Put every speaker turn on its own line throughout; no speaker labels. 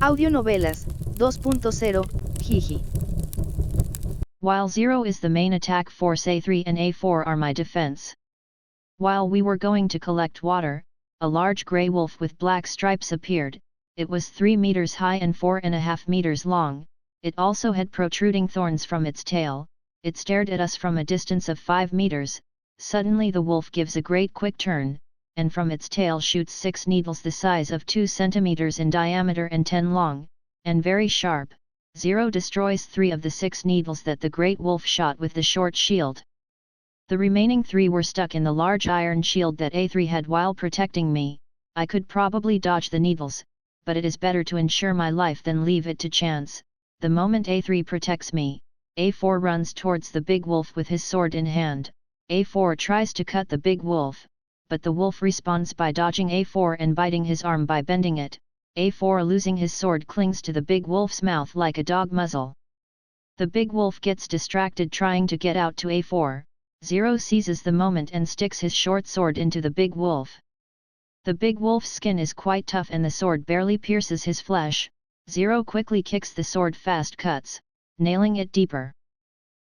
Audionovelas 2.0, jiji.
While 0 is the main attack force, A3 and A4 are my defense. While we were going to collect water, a large grey wolf with black stripes appeared. It was 3 meters high and 4.5 meters long. It also had protruding thorns from its tail. It stared at us from a distance of 5 meters. Suddenly the wolf gives a great quick turn, and from its tail shoots 6 needles the size of 2 centimeters in diameter and 10 long, and very sharp. 0 destroys 3 of the 6 needles that the great wolf shot with the short shield. The remaining 3 were stuck in the large iron shield that A3 had while protecting me. I could probably dodge the needles, but it is better to ensure my life than leave it to chance. The moment A3 protects me, A4 runs towards the big wolf with his sword in hand. A4 tries to cut the big wolf, but the wolf responds by dodging A4 and biting his arm by bending it. A4, losing his sword, clings to the big wolf's mouth like a dog muzzle. The big wolf gets distracted trying to get out to A4. 0 seizes the moment and sticks his short sword into the big wolf. The big wolf's skin is quite tough and the sword barely pierces his flesh. 0 quickly kicks the sword fast cuts, nailing it deeper.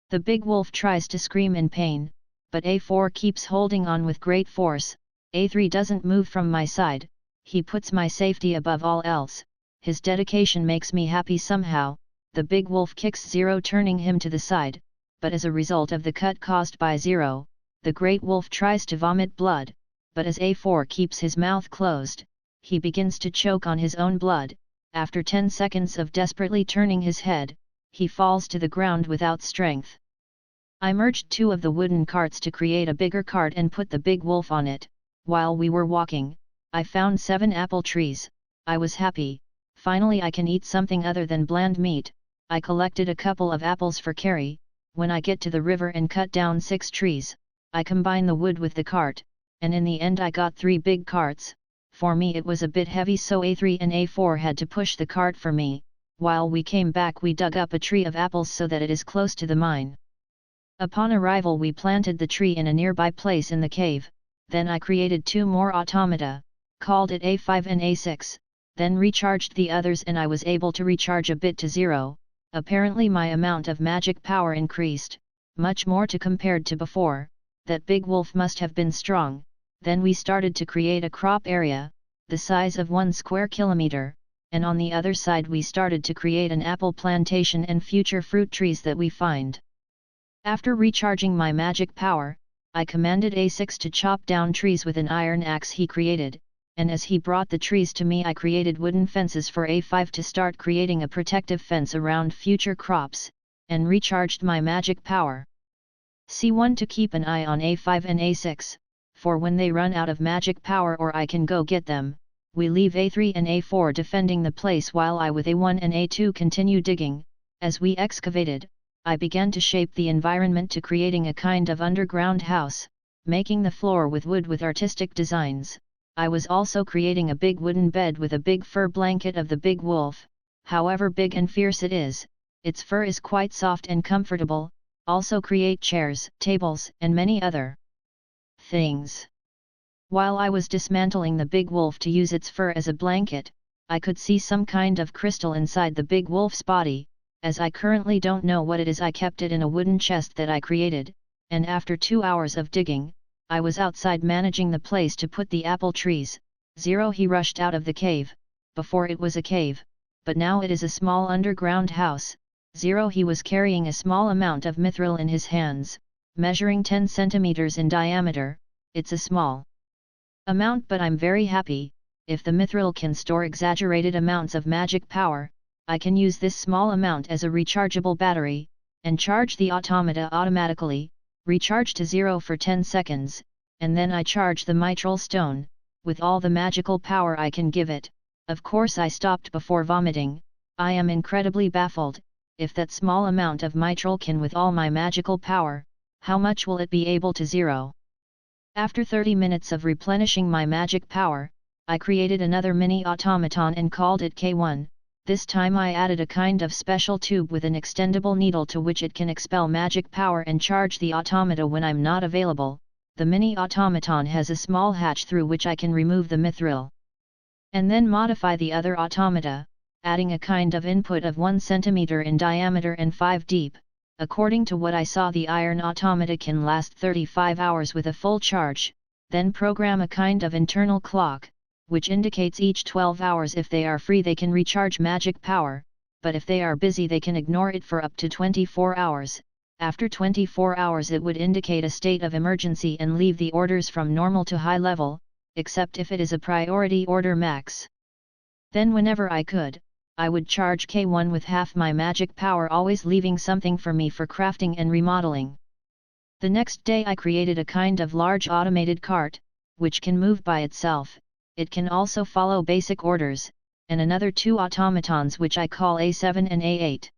The big wolf tries to scream in pain, but A4 keeps holding on with great force. A3 doesn't move from my side. He puts my safety above all else. His dedication makes me happy somehow. The big wolf kicks 0, turning him to the side, but as a result of the cut caused by 0, the great wolf tries to vomit blood, but as A4 keeps his mouth closed, he begins to choke on his own blood. After 10 seconds of desperately turning his head, he falls to the ground without strength. I merged 2 of the wooden carts to create a bigger cart and put the big wolf on it. While we were walking, I found 7 apple trees. I was happy. Finally I can eat something other than bland meat. I collected a couple of apples for carry. When I get to the river and cut down 6 trees, I combine the wood with the cart, and in the end I got 3 big carts. For me it was a bit heavy, so A3 and A4 had to push the cart for me. While we came back we dug up a tree of apples so that it is close to the mine. Upon arrival we planted the tree in a nearby place in the cave. Then I created 2 more automata, called it A5 and A6, then recharged the others and I was able to recharge a bit to 0. Apparently my amount of magic power increased, much more to compared to before. That big wolf must have been strong. Then we started to create a crop area, the size of 1 square kilometer, and on the other side we started to create an apple plantation and future fruit trees that we find. After recharging my magic power, I commanded A6 to chop down trees with an iron axe he created, and as he brought the trees to me I created wooden fences for A5 to start creating a protective fence around future crops, and recharged my magic power. C1 to keep an eye on A5 and A6, for when they run out of magic power or I can go get them. We leave A3 and A4 defending the place while I with A1 and A2 continue digging. As we excavated, I began to shape the environment to creating a kind of underground house, making the floor with wood with artistic designs. I was also creating a big wooden bed with a big fur blanket of the big wolf. However big and fierce it is, its fur is quite soft and comfortable. Also create chairs, tables, and many other things. While I was dismantling the big wolf to use its fur as a blanket, I could see some kind of crystal inside the big wolf's body. As I currently don't know what it is, I kept it in a wooden chest that I created, and after 2 hours of digging, I was outside managing the place to put the apple trees. 0 He rushed out of the cave. Before it was a cave, but now it is a small underground house. 0 He was carrying a small amount of mithril in his hands, measuring 10 centimeters in diameter. It's a small amount, but I'm very happy. If the mithril can store exaggerated amounts of magic power, I can use this small amount as a rechargeable battery, and charge the automata automatically, recharge to 0 for 10 seconds, and then I charge the mithril stone, with all the magical power I can give it. Of course I stopped before vomiting. I am incredibly baffled. If that small amount of mithril can with all my magical power, how much will it be able to 0? After 30 minutes of replenishing my magic power, I created another mini automaton and called it K1. This time I added a kind of special tube with an extendable needle to which it can expel magic power and charge the automata when I'm not available. The mini automaton has a small hatch through which I can remove the mithril. And then modify the other automata. adding a kind of input of 1 cm in diameter and 5 deep. According to what I saw, the iron automata can last 35 hours with a full charge, then program a kind of internal clock, which indicates each 12 hours if they are free they can recharge magic power, but if they are busy they can ignore it for up to 24 hours. After 24 hours it would indicate a state of emergency and leave the orders from normal to high level, except if it is a priority order max. Then whenever I could, I would charge K1 with half my magic power, always leaving something for me for crafting and remodeling. The next day I created a kind of large automated cart, which can move by itself. It can also follow basic orders, and another 2 automatons which I call A7 and A8.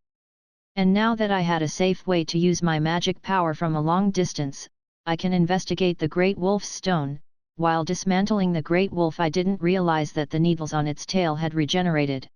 And now that I had a safe way to use my magic power from a long distance, I can investigate the Great Wolf's stone. While dismantling the Great Wolf I didn't realize that the needles on its tail had regenerated.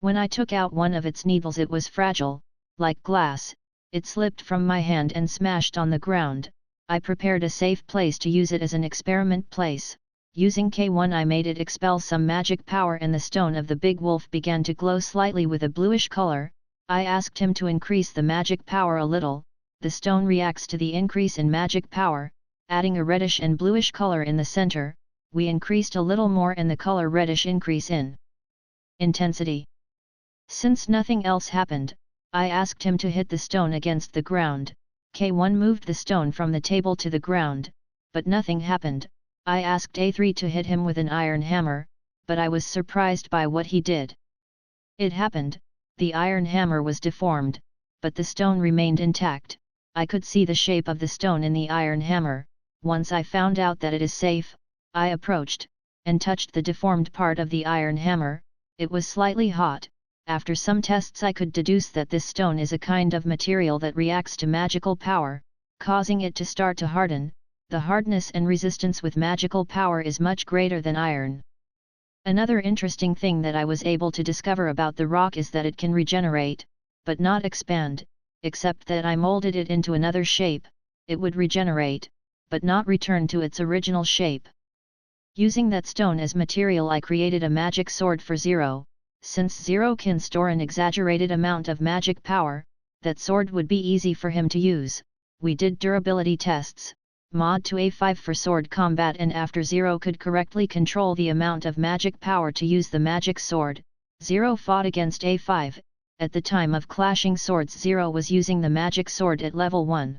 When I took out one of its needles it was fragile, like glass, it slipped from my hand and smashed on the ground. I prepared a safe place to use it as an experiment place. Using K1 I made it expel some magic power and the stone of the big wolf began to glow slightly with a bluish color. I asked him to increase the magic power a little. The stone reacts to the increase in magic power, adding a reddish and bluish color in the center. We increased a little more and the color reddish increase in intensity. Since nothing else happened, I asked him to hit the stone against the ground. K1 moved the stone from the table to the ground, but nothing happened. I asked A3 to hit him with an iron hammer, but I was surprised by what he did. It happened, the iron hammer was deformed, but the stone remained intact. I could see the shape of the stone in the iron hammer. Once I found out that it is safe, I approached, and touched the deformed part of the iron hammer. It was slightly hot. After some tests I could deduce that this stone is a kind of material that reacts to magical power, causing it to start to harden. The hardness and resistance with magical power is much greater than iron. Another interesting thing that I was able to discover about the rock is that it can regenerate, but not expand, except that I molded it into another shape. It would regenerate, but not return to its original shape. Using that stone as material I created a magic sword for Zero. Since Zero can store an exaggerated amount of magic power, that sword would be easy for him to use. We did durability tests, mod to A5 for sword combat, and after Zero could correctly control the amount of magic power to use the magic sword, Zero fought against A5. At the time of clashing swords Zero was using the magic sword at level 1.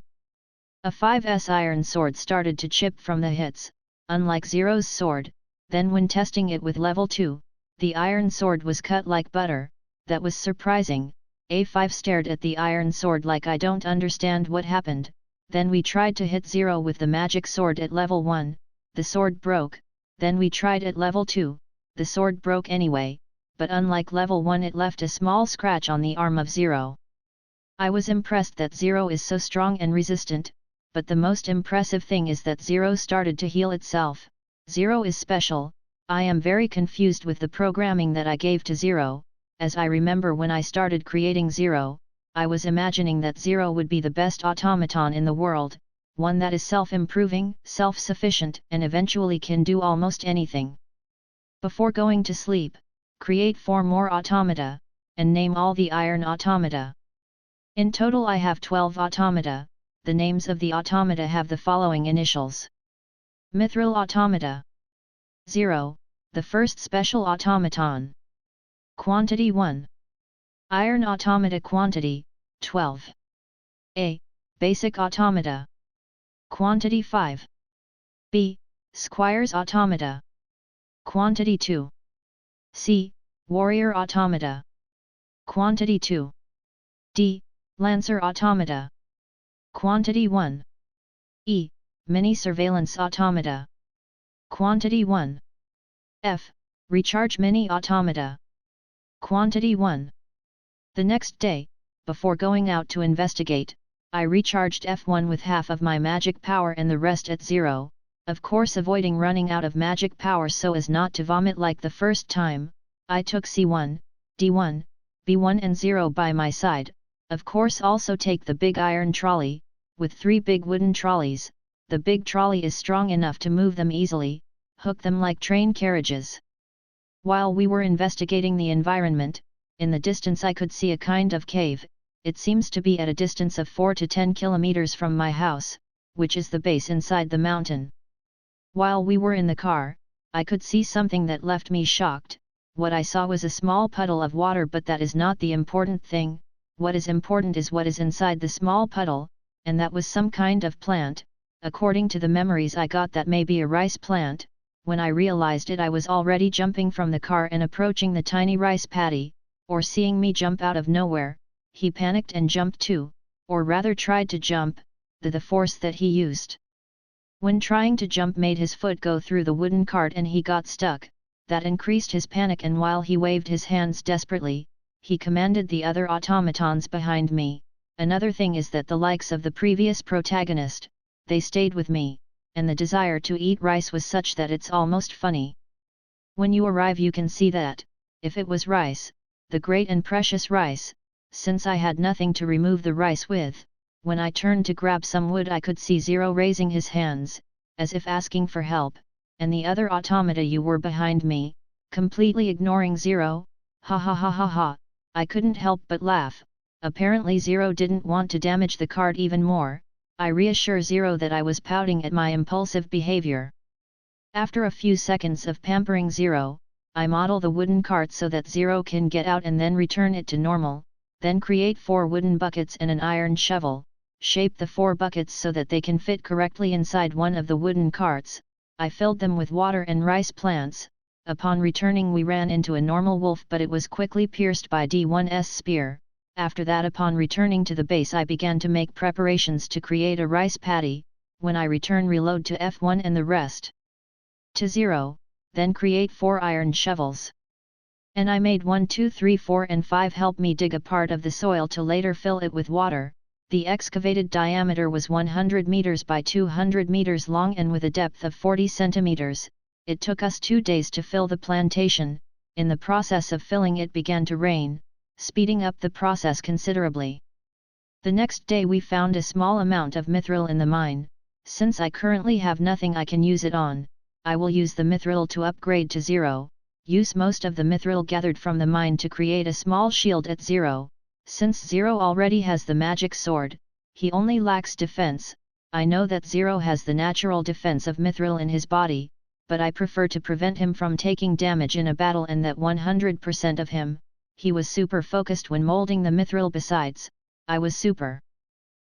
A5's iron sword started to chip from the hits, unlike Zero's sword. Then when testing it with level 2, the iron sword was cut like butter. That was surprising. A5 stared at the iron sword like I don't understand what happened. Then we tried to hit Zero with the magic sword at level 1, the sword broke. Then we tried at level 2, the sword broke anyway, but unlike level 1 it left a small scratch on the arm of Zero. I was impressed that Zero is so strong and resistant, but the most impressive thing is that Zero started to heal itself. Zero is special. I am very confused with the programming that I gave to Zero. As I remember when I started creating Zero, I was imagining that Zero would be the best automaton in the world, one that is self-improving, self-sufficient, and eventually can do almost anything. Before going to sleep, create 4 more automata, and name all the iron automata. In total I have 12 automata. The names of the automata have the following initials. Mithril automata. 0. The first special automaton. Quantity 1. Iron automata quantity, 12. A. Basic automata. Quantity 5. B. Squire's automata. Quantity 2. C. Warrior automata. Quantity 2. D. Lancer automata. Quantity 1. E. Mini surveillance automata. Quantity 1. F. Recharge mini automata. Quantity 1. The next day, before going out to investigate, I recharged F1 with half of my magic power and the rest at 0, of course avoiding running out of magic power so as not to vomit like the first time. I took C1, D1, B1 and 0 by my side, of course also take the big iron trolley, with 3 big wooden trolleys. The big trolley is strong enough to move them easily, hook them like train carriages. While we were investigating the environment, In the distance I could see a kind of cave. It seems to be at a distance of 4 to 10 kilometers from my house, which is the base inside the mountain. While we were in the car, I could see something that left me shocked. What I saw was a small puddle of water, but that is not the important thing. What is important is what is inside the small puddle, and that was some kind of plant. According to the memories I got, that may be a rice plant. When I realized it, I was already jumping from the car and approaching the tiny rice paddy. Or seeing me jump out of nowhere, he panicked and jumped too, or rather tried to jump. The force that he used when trying to jump made his foot go through the wooden cart and he got stuck. That increased his panic, and while he waved his hands desperately, he commanded the other automatons behind me. Another thing is that the likes of the previous protagonist, they stayed with me, and the desire to eat rice was such that it's almost funny. When you arrive you can see that, if it was rice, the great and precious rice, since I had nothing to remove the rice with, when I turned to grab some wood I could see Zero raising his hands, as if asking for help, and the other automata you were behind me, completely ignoring Zero. Ha ha ha ha ha, I couldn't help but laugh. Apparently Zero didn't want to damage the cart even more. I reassure Zero that I was pouting at my impulsive behavior. After a few seconds of pampering Zero, I model the wooden cart so that Zero can get out and then return it to normal, then create 4 wooden buckets and an iron shovel, shape the 4 buckets so that they can fit correctly inside one of the wooden carts. I filled them with water and rice plants. Upon returning we ran into a normal wolf, but it was quickly pierced by D1's spear. After that, upon returning to the base I began to make preparations to create a rice paddy. When I return, reload to F1 and the rest to 0. Then create 4 iron shovels. And I made 1 2 3 4 and 5 help me dig a part of the soil to later fill it with water. The excavated diameter was 100 meters by 200 meters long and with a depth of 40 centimeters. It took us 2 days to fill the plantation. In the process of filling it began to rain, speeding up the process considerably. The next day we found a small amount of mithril in the mine. Since I currently have nothing I can use it on, I will use the mithril to upgrade to 0, use most of the mithril gathered from the mine to create a small shield at 0. Since 0 already has the magic sword, he only lacks defense. I know that 0 has the natural defense of mithril in his body, but I prefer to prevent him from taking damage in a battle, and that 100% of him. He was super focused when molding the mithril. Besides, I was super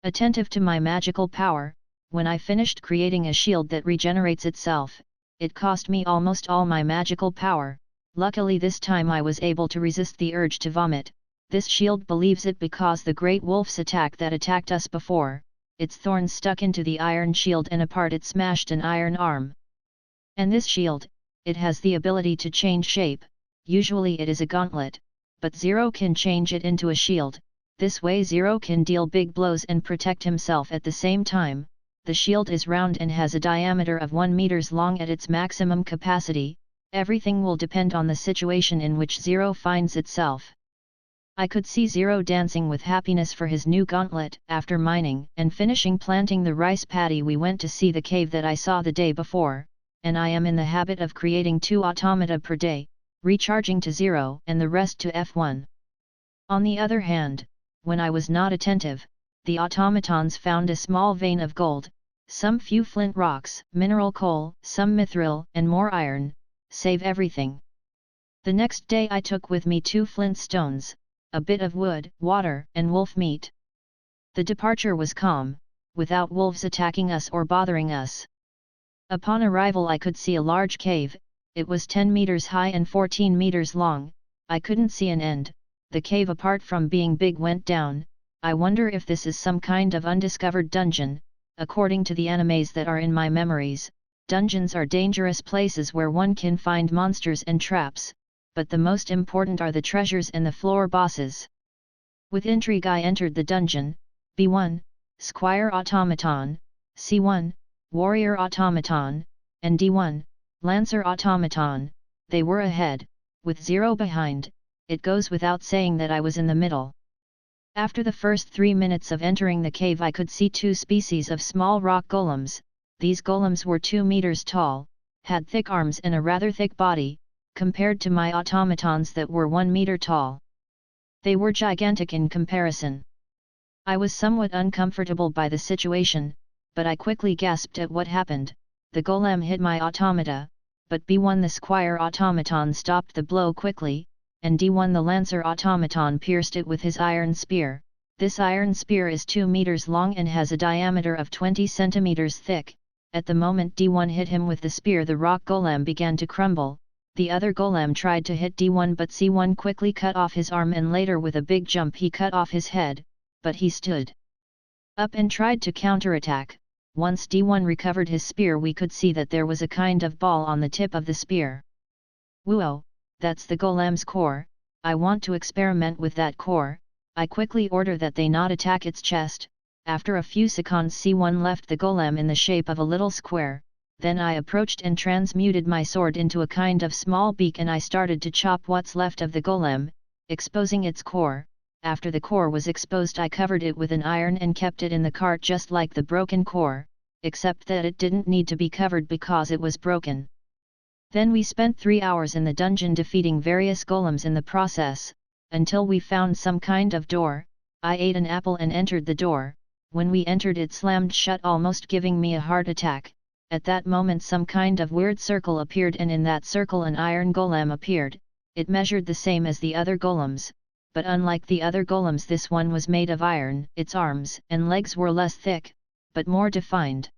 attentive to my magical power. When I finished creating a shield that regenerates itself, it cost me almost all my magical power. Luckily this time I was able to resist the urge to vomit. This shield believes it because the great wolf's attack that attacked us before, its thorns stuck into the iron shield and apart it smashed an iron arm. And this shield, it has the ability to change shape. Usually it is a gauntlet, but 0 can change it into a shield. This way 0 can deal big blows and protect himself at the same time. The shield is round and has a diameter of 1 meters long at its maximum capacity. Everything will depend on the situation in which 0 finds itself. I could see 0 dancing with happiness for his new gauntlet. After mining and finishing planting the rice paddy, we went to see the cave that I saw the day before, and I am in the habit of creating 2 automata per day, recharging to 0 and the rest to F1. On the other hand, when I was not attentive, the automatons found a small vein of gold, some few flint rocks, mineral coal, some mithril, and more iron. Save everything. The next day I took with me 2 flint stones, a bit of wood, water, and wolf meat. The departure was calm, without wolves attacking us or bothering us. Upon arrival I could see a large cave. It was 10 meters high and 14 meters long. I couldn't see an end. The cave, apart from being big, went down. I wonder if this is some kind of undiscovered dungeon. According to the animes that are in my memories, dungeons are dangerous places where one can find monsters and traps, but the most important are the treasures and the floor bosses. With intrigue I entered the dungeon. B1, Squire Automaton, C1, Warrior Automaton, and D1, Lancer Automaton. They were ahead, with 0 behind. It goes without saying that I was in the middle. After the first 3 minutes of entering the cave I could see 2 species of small rock golems. These golems were 2 meters tall, had thick arms and a rather thick body, compared to my automatons that were 1 meter tall. They were gigantic in comparison. I was somewhat uncomfortable by the situation, but I quickly gasped at what happened. The golem hit my automata, but B1 the squire automaton stopped the blow quickly, and D1 the lancer automaton pierced it with his iron spear. This iron spear is 2 meters long and has a diameter of 20 centimeters thick. At the moment D1 hit him with the spear, the rock golem began to crumble. The other golem tried to hit D1, but C1 quickly cut off his arm, and later with a big jump he cut off his head, but he stood up and tried to counterattack. Once D1 recovered his spear, we could see that there was a kind of ball on the tip of the spear. Whoa, that's the golem's core. I want to experiment with that core. I quickly order that they not attack its chest. After a few seconds C1 left the golem in the shape of a little square. Then I approached and transmuted my sword into a kind of small beak, and I started to chop what's left of the golem, exposing its core. After the core was exposed, I covered it with an iron and kept it in the cart just like the broken core, except that it didn't need to be covered because it was broken. Then we spent 3 hours in the dungeon defeating various golems in the process, until we found some kind of door. I ate an apple and entered the door. When we entered, it slammed shut, almost giving me a heart attack. At that moment some kind of weird circle appeared, and in that circle an iron golem appeared. It measured the same as the other golems, but unlike the other golems, this one was made of iron. Its arms and legs were less thick, but more defined.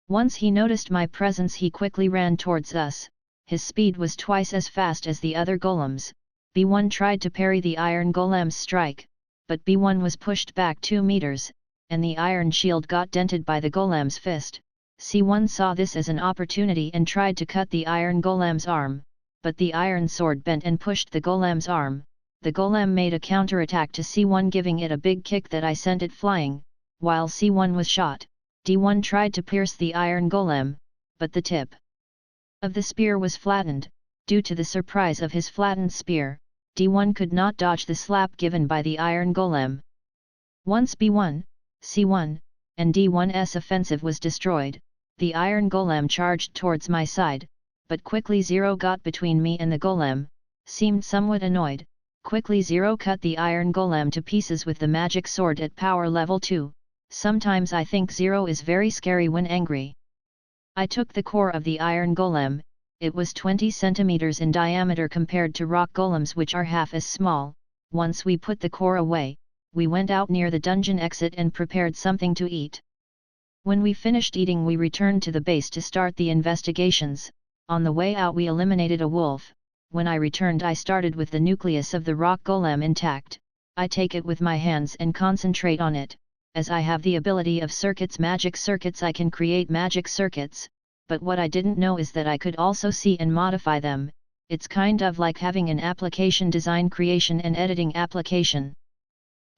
Once he noticed my presence, he quickly ran towards us. His speed was twice as fast as the other golems. B1 tried to parry the iron golem's strike, but B1 was pushed back 2 meters, and the iron shield got dented by the golem's fist. C1 saw this as an opportunity and tried to cut the iron golem's arm, but the iron sword bent and pushed the golem's arm. The golem made a counterattack to C1, giving it a big kick that I sent it flying. While C1 was shot, D1 tried to pierce the iron golem, but the tip of the spear was flattened. Due to the surprise of his flattened spear, D1 could not dodge the slap given by the iron golem. Once B1, C1, and D1's offensive was destroyed, the iron golem charged towards my side, but quickly Zero got between me and the golem. Seemed somewhat annoyed. Quickly Zero cut the iron golem to pieces with the magic sword at power level 2. Sometimes I think Zero is very scary when angry. I took the core of the iron golem. It was 20 centimeters in diameter compared to rock golems, which are half as small. Once we put the core away, we went out near the dungeon exit and prepared something to eat. When we finished eating, we returned to the base to start the investigations. On the way out we eliminated a wolf. When I returned, I started with the nucleus of the rock golem intact. I take it with my hands and concentrate on it. As I have the ability of magic circuits, I can create magic circuits, but what I didn't know is that I could also see and modify them. It's kind of like having an application design, creation and editing application.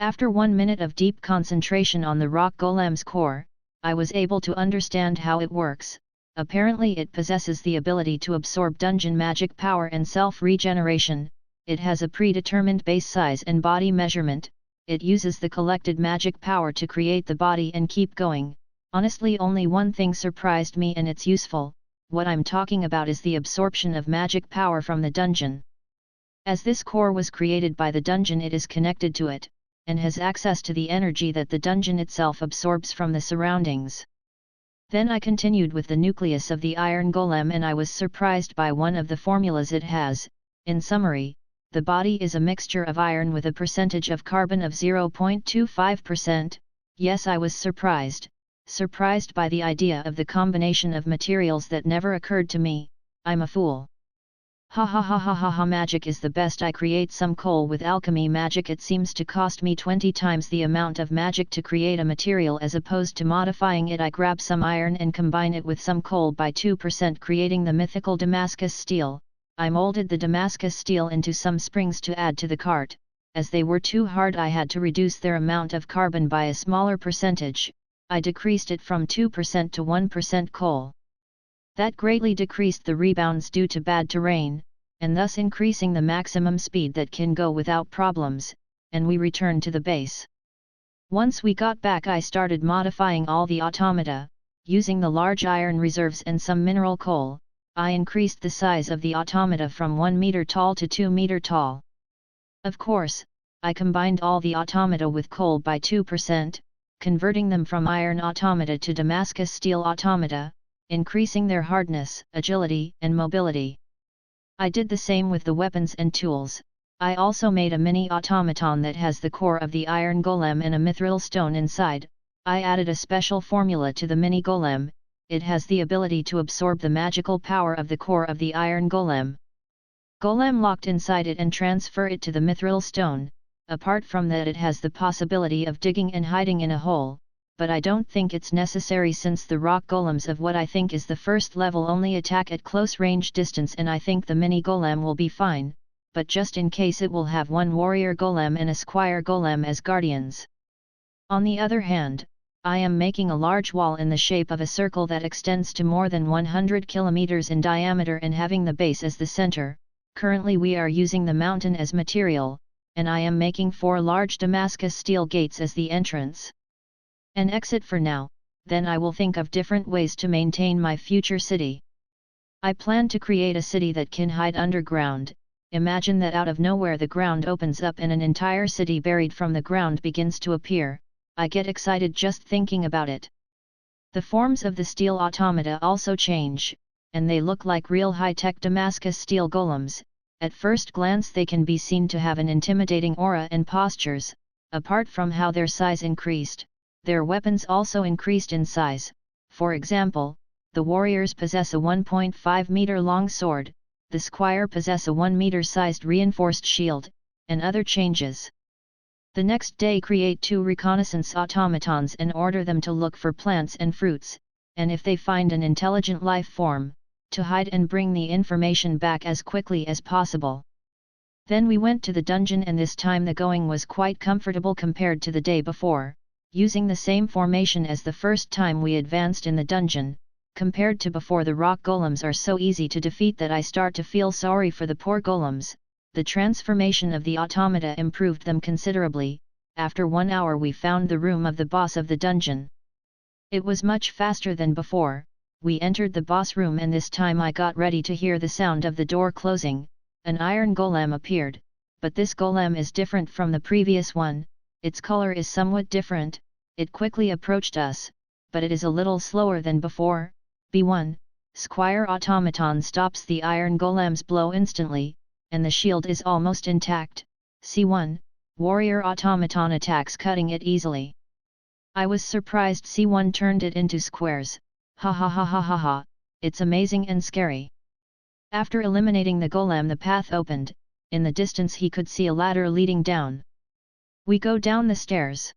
After 1 minute of deep concentration on the rock golem's core, I was able to understand how it works. Apparently it possesses the ability to absorb dungeon magic power and self-regeneration. It has a predetermined base size and body measurement. It uses the collected magic power to create the body and keep going. Honestly, only one thing surprised me, and it's useful. What I'm talking about is the absorption of magic power from the dungeon. As this core was created by the dungeon, it is connected to it, and has access to the energy that the dungeon itself absorbs from the surroundings. Then I continued with the nucleus of the iron golem, and I was surprised by one of the formulas it has. In summary, the body is a mixture of iron with a percentage of carbon of 0.25%. Yes, I was surprised by the idea of the combination of materials that never occurred to me. I'm a fool. Ha ha ha ha ha ha, magic is the best. I create some coal with alchemy magic. It seems to cost me 20 times the amount of magic to create a material as opposed to modifying it. I grab some iron and combine it with some coal by 2%, creating the mythical Damascus steel. I molded the Damascus steel into some springs to add to the cart. As they were too hard, I had to reduce their amount of carbon by a smaller percentage. I decreased it from 2% to 1% coal. That greatly decreased the rebounds due to bad terrain, and thus increasing the maximum speed that can go without problems, and we returned to the base. Once we got back, I started modifying all the automata. Using the large iron reserves and some mineral coal, I increased the size of the automata from 1 meter tall to 2 meter tall. Of course, I combined all the automata with coal by 2%, converting them from iron automata to Damascus steel automata, increasing their hardness, agility, and mobility. I did the same with the weapons and tools. I also made a mini automaton that has the core of the iron golem and a mithril stone inside. I added a special formula to the mini golem. It has the ability to absorb the magical power of the core of the iron golem. Golem locked inside it and transfer it to the mithril stone. Apart from that, it has the possibility of digging and hiding in a hole, but I don't think it's necessary since the rock golems of what I think is the first level only attack at close range distance, and I think the mini golem will be fine, but just in case it will have one warrior golem and a squire golem as guardians. On the other hand, I am making a large wall in the shape of a circle that extends to more than 100 kilometers in diameter and having the base as the center. Currently we are using the mountain as material, and I am making 4 large Damascus steel gates as the entrance. An exit for now, then I will think of different ways to maintain my future city. I plan to create a city that can hide underground. Imagine that out of nowhere the ground opens up and an entire city buried from the ground begins to appear. I get excited just thinking about it. The forms of the steel automata also change, and they look like real high-tech Damascus steel golems. At first glance they can be seen to have an intimidating aura and postures. Apart from how their size increased, their weapons also increased in size. For example, the warriors possess a 1.5 meter long sword, the squire possess a 1 meter sized reinforced shield, and other changes. The next day create 2 reconnaissance automatons and order them to look for plants and fruits, and if they find an intelligent life form, to hide and bring the information back as quickly as possible. Then we went to the dungeon, and this time the going was quite comfortable compared to the day before, using the same formation as the first time we advanced in the dungeon. Compared to before, the rock golems are so easy to defeat that I start to feel sorry for the poor golems. The transformation of the automata improved them considerably. After 1 hour we found the room of the boss of the dungeon. It was much faster than before. We entered the boss room, and this time I got ready to hear the sound of the door closing. An iron golem appeared, but this golem is different from the previous one. Its color is somewhat different. It quickly approached us, but it is a little slower than before. B1, Squire Automaton stops the iron golem's blow instantly, and the shield is almost intact. C1, Warrior Automaton attacks, cutting it easily. I was surprised C1 turned it into squares. Ha ha ha ha ha ha, it's amazing and scary. After eliminating the golem, the path opened. In the distance he could see a ladder leading down. We go down the stairs.